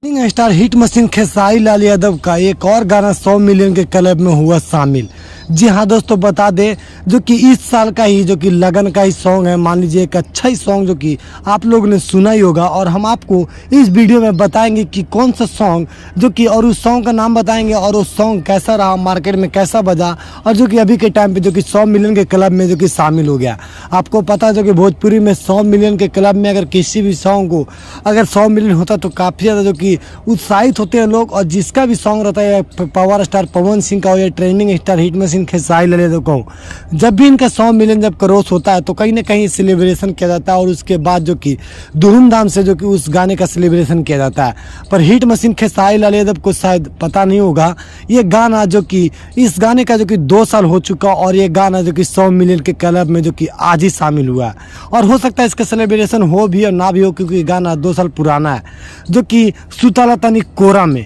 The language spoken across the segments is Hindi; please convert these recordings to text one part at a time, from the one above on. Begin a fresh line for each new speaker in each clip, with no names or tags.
Star hit machine Khesari Lal Yadav का एक और गाना 100 मिलियन के क्लब में हुआ शामिल। जी हाँ दोस्तों, बता दें जो कि इस साल का ही जो कि लगन का ही सॉन्ग है। मान लीजिए एक अच्छा ही सॉन्ग जो कि आप लोगों ने सुना ही होगा, और हम आपको इस वीडियो में बताएंगे कि कौन सा सॉन्ग जो कि, और उस सॉन्ग का नाम बताएंगे और उस सॉन्ग कैसा रहा, मार्केट में कैसा बजा, और जो कि अभी के टाइम पे जो कि 100 मिलियन के क्लब में जो कि शामिल हो गया। आपको पता है जो कि भोजपुरी में 100 मिलियन के क्लब में अगर किसी भी सॉन्ग को अगर 100 मिलियन होता तो काफ़ी ज़्यादा जो कि उत्साहित होते हैं लोग। और जिसका भी सॉन्ग रहता है, पावर स्टार पवन सिंह का हो या trending star hit machine Khesari Lal Yadav का हो, जब भी इनका 100 मिलियन जब क्रॉस होता है तो कहीं ना कहीं सेलिब्रेशन किया जाता है, और उसके बाद जो कि धूमधाम से जो कि उस गाने का सेलिब्रेशन किया जाता है। पर हिट मशीन खेसारी लाल यादव को शायद पता नहीं होगा, ये गाना जो कि इस गाने का जो कि 2 साल हो चुका, और ये गाना जो कि 100 मिलियन के क्लब में जो कि आज ही शामिल हुआ है। और हो सकता है इसका सेलिब्रेशन हो भी और ना भी हो, क्योंकि गाना 2 साल पुराना है। जो कि सुताला तनी कोरा में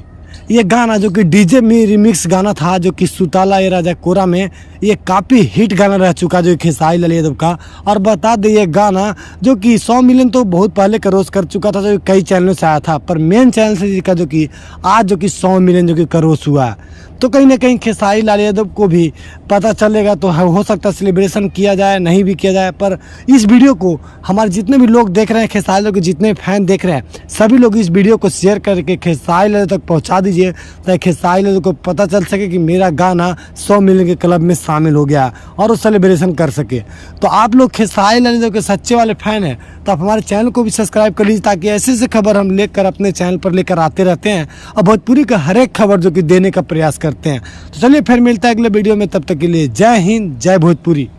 ये गाना जो कि डीजे में रिमिक्स गाना था, जो कि सुताला ये राजा कोरा में ये काफ़ी हिट गाना रह चुका जो खेसारी लाल यादव का। और बता दें ये गाना जो कि 100 मिलियन तो बहुत पहले क्रॉस कर चुका था, जो कई चैनलों से आया था, पर मेन चैनल से जिसका जो कि आज जो कि 100 मिलियन जो कि क्रॉस हुआ है। तो कहीं ना कहीं खेसारी लाल यादव को भी पता चलेगा, तो हो सकता है सेलिब्रेशन किया जाए, नहीं भी किया जाए। पर इस वीडियो को हमारे जितने भी लोग देख रहे हैं, खेसारी लाल के जितने फैन देख रहे हैं, सभी लोग इस वीडियो को शेयर करके खेसारी लाल तक पहुंचा दीजिए, ताकि खेसारी लाल को पता चल सके कि मेरा गाना 100 मिलियन के क्लब में शामिल हो गया और वो सेलिब्रेशन कर सके। तो आप लोग खेसारी लाल यादव के सच्चे वाले फैन हैं तो आप हमारे चैनल को भी सब्सक्राइब कर लीजिए, ताकि ऐसे ऐसे खबर हम लेकर अपने चैनल पर लेकर आते रहते हैं, और भोजपुरी का हर एक खबर जो कि देने का प्रयास करते हैं। तो चलिए फिर मिलता है अगले वीडियो में, तब तक के लिए जय हिंद, जय भोजपुरी।